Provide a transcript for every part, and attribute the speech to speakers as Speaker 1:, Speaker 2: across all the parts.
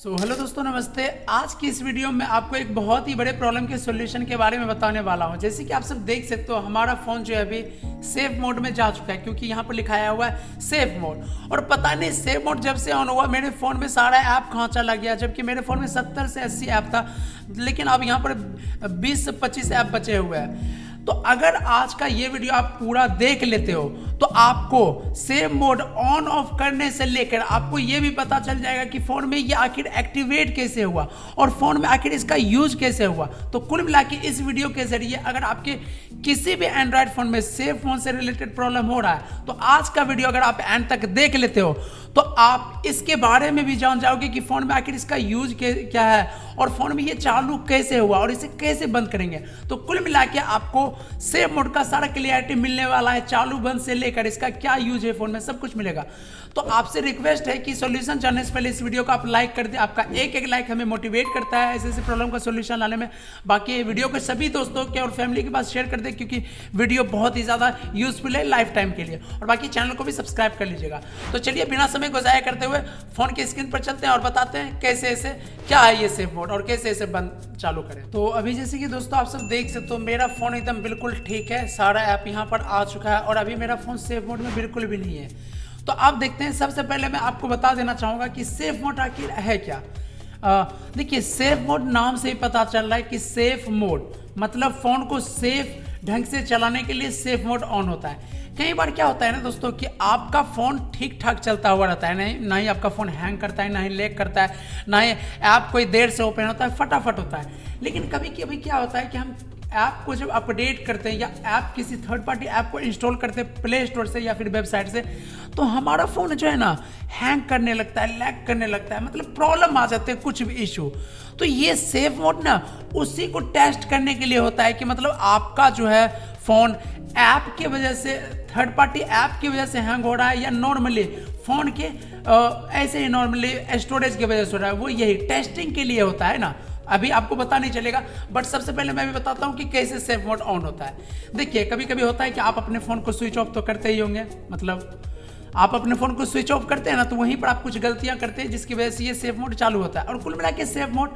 Speaker 1: Hello दोस्तों, नमस्ते। आज की इस वीडियो में आपको एक बहुत ही बड़े प्रॉब्लम के सॉल्यूशन के बारे में बताने वाला हूं। जैसे कि आप सब देख सकते हो, हमारा फ़ोन जो है अभी सेफ मोड में जा चुका है, क्योंकि यहाँ पर लिखाया हुआ है सेफ मोड। और पता नहीं सेफ मोड जब से ऑन हुआ मेरे फ़ोन में सारा ऐप कहाँ चला गया, जबकि मेरे फ़ोन में 70 से 80 ऐप था, लेकिन अब यहाँ पर 20 से 25 ऐप बचे हुए हैं। तो अगर आज का ये वीडियो आप पूरा देख लेते हो तो आपको सेफ मोड ऑन ऑफ करने से लेकर आपको ये भी पता चल जाएगा कि फ़ोन में ये आखिर एक्टिवेट कैसे हुआ और फ़ोन में आखिर इसका यूज कैसे हुआ। तो कुल मिला के इस वीडियो के जरिए अगर आपके किसी भी एंड्रॉयड फ़ोन में सेफ फोन से रिलेटेड प्रॉब्लम हो रहा है तो आज का वीडियो अगर आप एंड तक देख लेते हो तो आप इसके बारे में भी जान जाओगे कि फ़ोन में आखिर इसका यूज क्या है और फ़ोन में ये चालू कैसे हुआ और इसे कैसे बंद करेंगे। तो कुल मिला के आपको सेफ मोड का सारा क्लियरिटी मिलने वाला है, चालू बंद से लेकर इसका क्या यूज है फ़ोन में सब कुछ मिलेगा। तो आपसे रिक्वेस्ट है कि सॉल्यूशन जानने से पहले इस वीडियो को आप लाइक कर दें। आपका एक एक लाइक हमें मोटिवेट करता है ऐसे ऐसे प्रॉब्लम का सॉल्यूशन लाने में। बाकी वीडियो को सभी दोस्तों के और फैमिली के पास शेयर कर दें, क्योंकि वीडियो बहुत ही ज़्यादा यूजफुल है लाइफ टाइम के लिए। और बाकी चैनल को भी सब्सक्राइब कर लीजिएगा। तो चलिए बिना समय को ज़ाया करते हुए फ़ोन की स्क्रीन पर चलते हैं और बताते हैं कैसे ऐसे क्या है ये सेफ मोड और कैसे ऐसे बंद चालू करें। तो अभी जैसे कि दोस्तों आप सब देख सकते हो, मेरा फ़ोन एकदम बिल्कुल ठीक है, सारा ऐप यहाँ पर आ चुका है और अभी मेरा फ़ोन सेफ मोड में बिल्कुल भी नहीं है। तो आप देखते हैं, सबसे पहले मैं आपको बता देना चाहूँगा कि सेफ मोड आखिर है क्या। देखिए, सेफ मोड नाम से ही पता चल रहा है कि सेफ मोड मतलब फ़ोन को सेफ ढंग से चलाने के लिए सेफ मोड ऑन होता है। कई बार क्या होता है ना दोस्तों कि आपका फ़ोन ठीक ठाक चलता हुआ रहता है, नहीं ना ही आपका फ़ोन हैंग करता है, ना ही लैग करता है, ना ही ऐप कोई देर से ओपन होता है, फटाफट होता है। लेकिन कभी कभी क्या होता है कि हम ऐप को जब अपडेट करते हैं या ऐप किसी थर्ड पार्टी ऐप को इंस्टॉल करते हैं प्ले स्टोर से या फिर वेबसाइट से, तो हमारा फ़ोन जो है ना हैंग करने लगता है, लैग करने लगता है, मतलब प्रॉब्लम आ जाते हैं, कुछ भी इशू। तो ये सेफ मोड ना उसी को टेस्ट करने के लिए होता है कि मतलब आपका जो है फ़ोन ऐप की वजह से, थर्ड पार्टी ऐप की वजह से हैंग हो रहा है या नॉर्मली फ़ोन के ऐसे ही नॉर्मली स्टोरेज की वजह से हो रहा है। वो यही टेस्टिंग के लिए होता है ना। अभी आपको पता नहीं चलेगा, बट सबसे पहले मैं भी बताता हूँ कि कैसे सेफ मोड ऑन होता है। देखिए, कभी कभी होता है कि आप अपने फ़ोन को स्विच ऑफ तो करते ही होंगे, मतलब आप अपने फ़ोन को स्विच ऑफ करते हैं ना, तो वहीं पर आप कुछ गलतियाँ करते हैं जिसकी वजह से ये सेफ मोड चालू होता है। और कुल मिला के सेफ मोड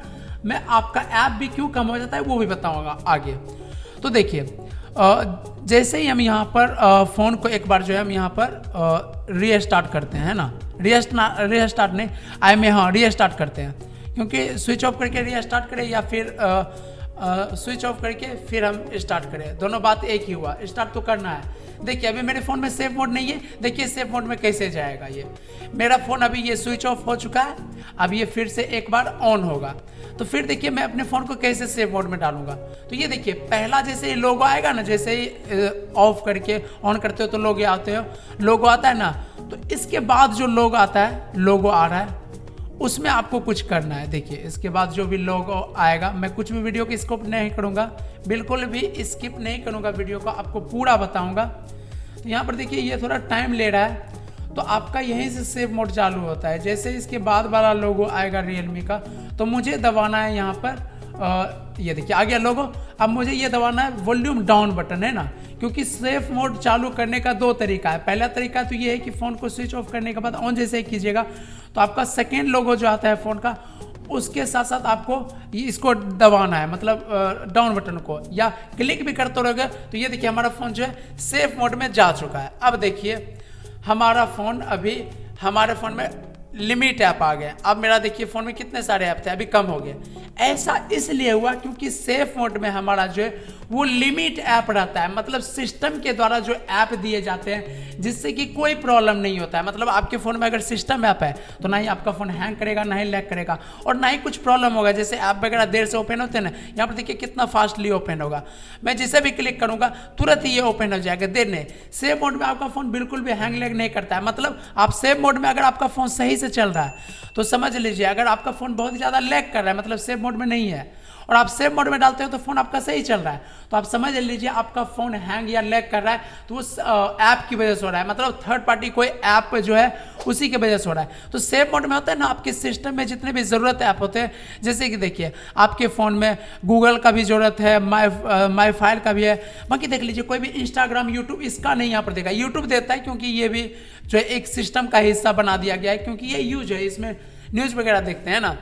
Speaker 1: में आपका ऐप भी क्यों कम हो जाता है वो भी बताऊँगा आगे। तो देखिए, जैसे ही हम यहाँ पर फ़ोन को एक बार जो है हम यहाँ पर रीस्टार्ट करते हैं ना, रीस्टार्ट नहीं रीस्टार्ट करते हैं, क्योंकि स्विच ऑफ करके रीस्टार्ट करें या फिर स्विच ऑफ करके फिर हम स्टार्ट करें, दोनों बात एक ही हुआ। स्टार्ट तो करना है। देखिए, अभी मेरे फ़ोन में सेफ मोड नहीं है। देखिए सेफ मोड में कैसे जाएगा। ये मेरा फ़ोन अभी ये स्विच ऑफ हो चुका है, अब ये फिर से एक बार ऑन होगा। तो फिर देखिए मैं अपने फ़ोन को कैसे सेफ मोड में डालूंगा। तो ये देखिए, पहला जैसे ही लोगो आएगा ना, जैसे ही ऑफ करके ऑन करते हो तो लोगो आते हो, लोगो आता है ना, तो इसके बाद जो लोगो आता है, लोगो आ रहा है, उसमें आपको कुछ करना है। देखिए, इसके बाद जो भी लोगो आएगा, मैं कुछ भी वीडियो की स्किप नहीं करूँगा, बिल्कुल भी स्किप नहीं करूँगा, वीडियो को आपको पूरा बताऊँगा। तो यहाँ पर देखिए ये थोड़ा टाइम ले रहा है, तो आपका यहीं से सेफ मोड चालू होता है। जैसे इसके बाद वाला लोगो आएगा रियलमी का, तो मुझे दबाना है यहाँ पर ये देखिए आ गया लोगो। अब मुझे ये दबाना है वॉल्यूम डाउन बटन, है ना, क्योंकि सेफ मोड चालू करने का दो तरीका है। पहला तरीका तो ये है कि फ़ोन को स्विच ऑफ करने के बाद ऑन जैसे ही कीजिएगा तो आपका सेकेंड लोगो जो आता है फ़ोन का, उसके साथ साथ आपको इसको दबाना है, मतलब डाउन बटन को, या क्लिक भी करते रहोगे। तो ये देखिए हमारा फ़ोन जो है सेफ मोड में जा चुका है। अब देखिए हमारा फ़ोन, अभी हमारे फ़ोन में लिमिट ऐप आ गए। अब मेरा देखिए फ़ोन में कितने सारे ऐप थे, अभी कम हो गए। ऐसा इसलिए हुआ क्योंकि सेफ मोड में हमारा जो है वो लिमिट ऐप रहता है, मतलब सिस्टम के द्वारा जो ऐप दिए जाते हैं जिससे कि कोई प्रॉब्लम नहीं होता है। मतलब आपके फ़ोन में अगर सिस्टम ऐप है तो ना ही आपका फ़ोन हैंग करेगा, ना ही लैग करेगा और ना ही कुछ प्रॉब्लम होगा। जैसे ऐप वगैरह देर से ओपन होते हैं ना, यहाँ पर देखिए कितना फास्टली ओपन होगा। मैं जिसे भी क्लिक करूँगा तुरंत ही ये ओपन हो जाएगा, देर नहीं। सेफ मोड में आपका फ़ोन बिल्कुल भी हैंग लैग नहीं करता है। मतलब आप सेफ मोड में अगर आपका फ़ोन सही से चल रहा है तो समझ लीजिए, अगर आपका फ़ोन बहुत ही ज़्यादा लैग कर रहा है, मतलब सेफ मोड में नहीं है, और आप सेफ मोड में डालते हो तो फ़ोन आपका सही चल रहा है, तो आप समझ लीजिए आपका फ़ोन हैंग या लैग कर रहा है तो उस ऐप की वजह से हो रहा है, मतलब थर्ड पार्टी कोई ऐप जो है उसी की वजह से हो रहा है। तो सेफ मोड में होता है ना, आपके सिस्टम में जितने भी ज़रूरत ऐप होते हैं, जैसे कि देखिए आपके फ़ोन में गूगल का भी ज़रूरत है, माई फाइल का भी है। बाकी देख लीजिए कोई भी इंस्टाग्राम, यूट्यूब, इसका नहीं यहाँ पर देगा। यूट्यूब देता है क्योंकि ये भी जो है एक सिस्टम का हिस्सा बना दिया गया है, क्योंकि ये यूज है, इसमें न्यूज़ वगैरह देखते हैं ना।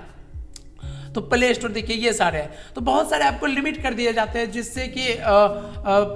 Speaker 1: तो प्ले स्टोर देखिए ये सारे हैं। तो बहुत सारे आपको लिमिट कर दिए जाते हैं जिससे कि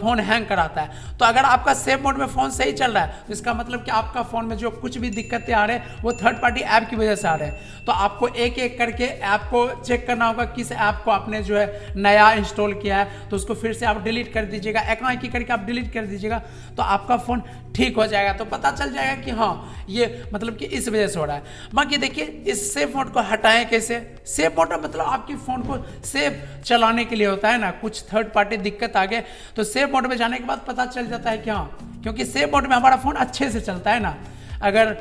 Speaker 1: फ़ोन हैंग कराता है। तो अगर आपका सेफ मोड में फ़ोन सही चल रहा है तो इसका मतलब कि आपका फ़ोन में जो कुछ भी दिक्कतें आ रहे हैं वो थर्ड पार्टी ऐप की वजह से आ रहे हैं। तो आपको एक एक करके ऐप को चेक करना होगा, किस ऐप को आपने जो है नया इंस्टॉल किया है तो उसको फिर से आप डिलीट कर दीजिएगा, एक एक करके आप डिलीट कर दीजिएगा, तो आपका फ़ोन ठीक हो जाएगा। तो पता चल जाएगा कि हाँ ये मतलब कि इस वजह से हो रहा है। बाकी देखिए इस सेफ मोड को हटाएं कैसे। सेफ मोड मतलब आपके फ़ोन को सेफ चलाने के लिए होता है ना, कुछ थर्ड पार्टी दिक्कत आ गए तो सेफ मोड में जाने के बाद पता चल जाता है कि हाँ, क्योंकि सेफ मोड में हमारा फ़ोन अच्छे से चलता है ना। अगर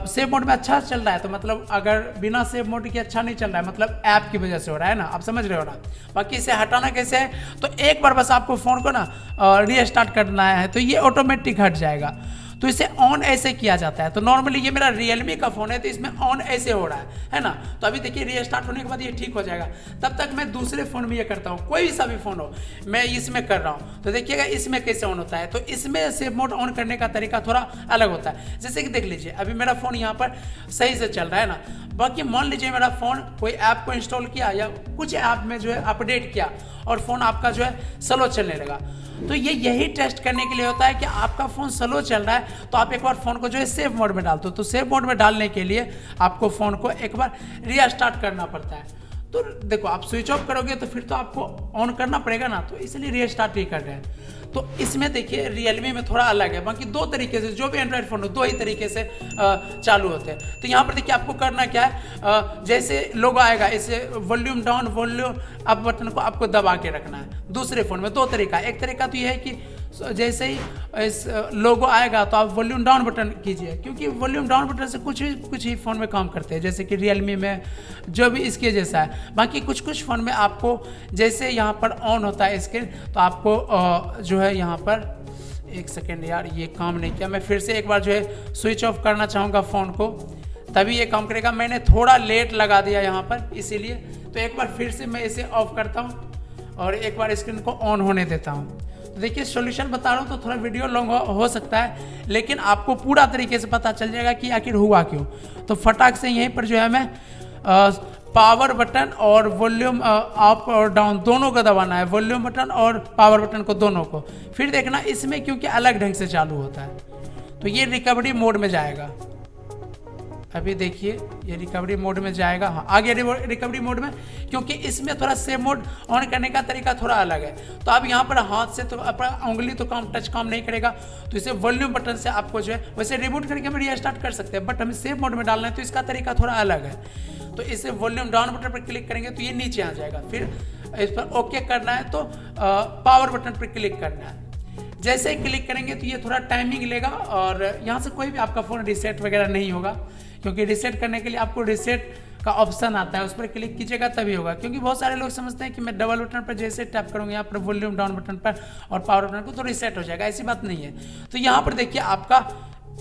Speaker 1: सेफ मोड में अच्छा चल रहा है तो मतलब अगर बिना सेफ मोड के अच्छा नहीं चल रहा है मतलब ऐप की वजह से हो रहा है ना, आप समझ रहे हो ना। बाकी इसे हटाना कैसे है, तो एक बार बस आपको फ़ोन को ना रीस्टार्ट करना है तो ये ऑटोमेटिक हट जाएगा। तो इसे ऑन ऐसे किया जाता है। तो नॉर्मली ये मेरा रियलमी का फ़ोन है तो इसमें ऑन ऐसे हो रहा है ना। तो अभी देखिए रीस्टार्ट होने के बाद ये ठीक हो जाएगा। तब तक मैं दूसरे फ़ोन में ये करता हूँ, कोई सा भी फ़ोन हो मैं इसमें कर रहा हूँ। तो देखिएगा इसमें कैसे ऑन होता है। तो इसमें सेफ मोड ऑन करने का तरीका थोड़ा अलग होता है। जैसे कि देख लीजिए अभी मेरा फ़ोन यहाँ पर सही से चल रहा है ना। बाकी मान लीजिए मेरा फ़ोन कोई ऐप को इंस्टॉल किया या कुछ ऐप में जो है अपडेट किया और फ़ोन आपका जो है स्लो चलने लगा, तो ये यही टेस्ट करने के लिए होता है कि आपका फ़ोन स्लो चल रहा है तो आप एक बार फ़ोन को जो है सेफ मोड में डाल दो। तो सेफ मोड में डालने के लिए आपको फ़ोन को एक बार रीस्टार्ट करना पड़ता है। तो देखो आप स्विच ऑफ करोगे तो फिर तो आपको ऑन करना पड़ेगा ना, तो इसलिए रीस्टार्ट ही कर रहे हैं। तो इसमें देखिए रियलमी में थोड़ा अलग है। बाकी दो तरीके से जो भी एंड्रॉइड फ़ोन हो दो ही तरीके से चालू होते हैं। तो यहाँ पर देखिए आपको करना क्या है, जैसे लोगो आएगा इसे volume down volume up button को आपको दबा के रखना है। दूसरे फ़ोन में दो तरीका, एक तरीका तो ये है कि जैसे ही इस लोगो आएगा तो आप वॉल्यूम डाउन बटन कीजिए, क्योंकि वॉल्यूम डाउन बटन से कुछ ही फ़ोन में काम करते हैं, जैसे कि रियलमी में जो भी इसके जैसा है। बाकी कुछ फ़ोन में आपको जैसे यहाँ पर ऑन होता है स्क्रीन तो आपको जो है यहाँ पर एक सेकेंड यार ये काम नहीं किया, मैं फिर से एक बार जो है स्विच ऑफ करना चाहूँगा फ़ोन को तभी ये काम करेगा। मैंने थोड़ा लेट लगा दिया यहाँ पर इसीलिए, तो एक बार फिर से मैं इसे ऑफ करता हूँ और एक बार स्क्रीन को ऑन होने देता हूँ। तो देखिए सॉल्यूशन बता रहा हूँ तो थोड़ा वीडियो लॉन्ग हो सकता है, लेकिन आपको पूरा तरीके से पता चल जाएगा कि आखिर हुआ क्यों। तो फटाक से यहीं पर जो है मैं पावर बटन और वॉल्यूम अप और डाउन दोनों को दबाना है, वॉल्यूम बटन और पावर बटन को दोनों को। फिर देखना इसमें क्योंकि अलग ढंग से चालू होता है तो ये रिकवरी मोड में जाएगा। अभी देखिए ये रिकवरी मोड में जाएगा, हाँ आगे रिकवरी मोड में, क्योंकि इसमें थोड़ा सेव मोड ऑन करने का तरीका थोड़ा अलग है। तो आप यहाँ पर हाथ से तो अपना उंगली तो टच काम नहीं करेगा, तो इसे वॉल्यूम बटन से आपको जो है वैसे रिबूट करके हम रीस्टार्ट कर सकते हैं, बट हमें सेव मोड में डालना है तो इसका तरीका थोड़ा अलग है। तो इसे वॉल्यूम डाउन बटन पर क्लिक करेंगे तो ये नीचे आ जाएगा, फिर इस पर ओके करना है तो पावर बटन पर क्लिक करना है। जैसे ही क्लिक करेंगे तो ये थोड़ा टाइमिंग लेगा और यहाँ से कोई भी आपका फ़ोन रिसेट वगैरह नहीं होगा, क्योंकि रिसेट करने के लिए आपको रिसेट का ऑप्शन आता है, उस पर क्लिक कीजिएगा तभी होगा। क्योंकि बहुत सारे लोग समझते हैं कि मैं डबल बटन पर जैसे टैप करूँगा यहाँ पर वॉल्यूम डाउन बटन पर और पावर बटन को तो रिसेट हो जाएगा, ऐसी बात नहीं है। तो यहाँ पर देखिए आपका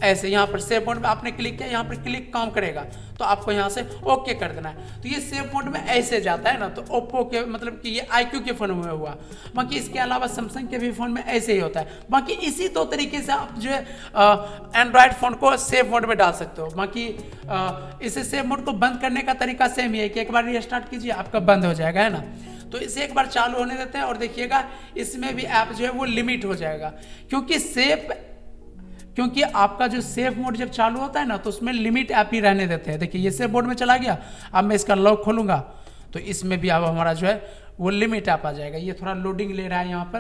Speaker 1: ऐसे यहाँ पर सेव मोड में आपने क्लिक किया, यहाँ पर क्लिक काम करेगा तो आपको यहाँ से ओके कर देना है। तो ये सेव मोड में ऐसे जाता है ना, तो ओप्पो के मतलब कि ये iQOO के फ़ोन में हुआ। बाकी इसके अलावा सैमसंग के भी फ़ोन में ऐसे ही होता है। बाकी इसी दो तरीके से आप जो है एंड्रॉयड फ़ोन को सेव मोड में डाल सकते हो। बाकी इसे सेव मोड को बंद करने का तरीका सेम ही है कि एक बार रीस्टार्ट कीजिए आपका बंद हो जाएगा, है ना। तो इसे एक बार चालू होने देते हैं और देखिएगा इसमें भी ऐप जो है वो लिमिट हो जाएगा, क्योंकि आपका जो सेफ मोड जब चालू होता है ना तो उसमें लिमिट ऐप ही रहने देते हैं। देखिए ये सेफ मोड में चला गया, अब मैं इसका लॉक खोलूंगा तो इसमें भी अब हमारा जो है वो लिमिट ऐप आ जाएगा। ये थोड़ा लोडिंग ले रहा है यहाँ पर,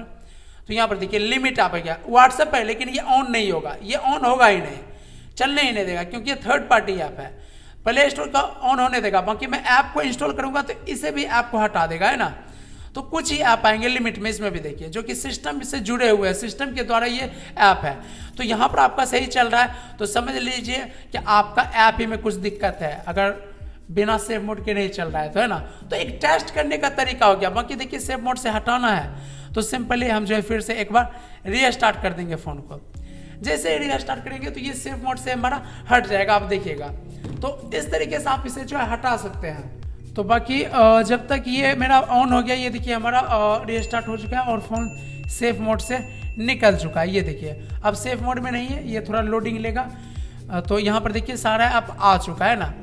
Speaker 1: तो यहाँ पर देखिए लिमिट ऐप आ गया। व्हाट्सएप है लेकिन ये ऑन नहीं होगा, ये ऑन होगा ही नहीं, चलने ही नहीं देगा, क्योंकि ये थर्ड पार्टी ऐप है। प्ले स्टोर का ऑन होने देगा, बाकी मैं ऐप को इंस्टॉल करूंगा तो इसे भी ऐप को हटा देगा, है ना। तो कुछ ही ऐप आएंगे लिमिट में, इसमें भी देखिए जो कि सिस्टम से जुड़े हुए हैं, सिस्टम के द्वारा ये ऐप है। तो यहाँ पर आपका सही चल रहा है तो समझ लीजिए कि आपका ऐप ही में कुछ दिक्कत है, अगर बिना सेव मोड के नहीं चल रहा है तो, है ना। तो एक टेस्ट करने का तरीका हो गया। बाकी देखिए सेव मोड से हटाना है तो सिंपली हम जो है फिर से एक बार रीस्टार्ट कर देंगे फ़ोन को। जैसे ही रीस्टार्ट करेंगे तो ये सेव मोड से हमारा हट जाएगा, आप देखिएगा। तो इस तरीके से आप इसे जो है हटा सकते हैं। तो बाकी जब तक ये मेरा ऑन हो गया, ये देखिए हमारा रीस्टार्ट हो चुका है और फ़ोन सेफ मोड से निकल चुका है। ये देखिए अब सेफ मोड में नहीं है, ये थोड़ा लोडिंग लेगा। तो यहाँ पर देखिए सारा ऐप आ चुका है ना।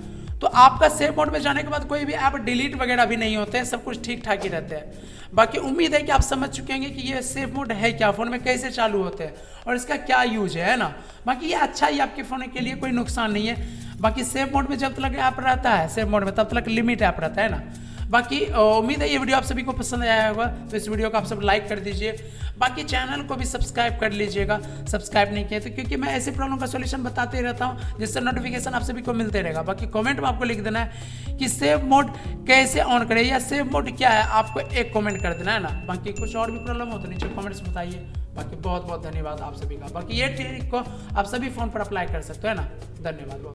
Speaker 1: तो आपका सेव मोड में जाने के बाद कोई भी ऐप डिलीट वगैरह भी नहीं होते हैं, सब कुछ ठीक ठाक ही रहते हैं। बाकी उम्मीद है कि आप समझ चुके होंगे कि ये सेव मोड है क्या, फ़ोन में कैसे चालू होते हैं और इसका क्या यूज है ना। बाकी ये अच्छा ही आपके फ़ोन के लिए, कोई नुकसान नहीं है। बाकी सेव मोड में जब तक ऐप रहता है, सेव मोड में तब तक लिमिट ऐप रहता है ना। बाकी उम्मीद है ये वीडियो आप सभी को पसंद आया होगा, तो इस वीडियो को आप सब लाइक कर दीजिए। बाकी चैनल को भी सब्सक्राइब कर लीजिएगा, सब्सक्राइब नहीं किया तो, क्योंकि मैं ऐसे प्रॉब्लम का सॉल्यूशन बताते ही रहता हूँ जिससे नोटिफिकेशन आप सभी को मिलते रहेगा। बाकी कमेंट में आपको लिख देना है कि सेव मोड कैसे ऑन करें या सेव मोड क्या है, आपको एक कमेंट कर देना है ना। बाकी कुछ और भी प्रॉब्लम हो तो नीचे कमेंट्स बताइए। बाकी बहुत बहुत धन्यवाद आप सभी का। बाकी ये ट्रिक को आप सभी फ़ोन पर अप्लाई कर सकते हो, है ना। धन्यवाद।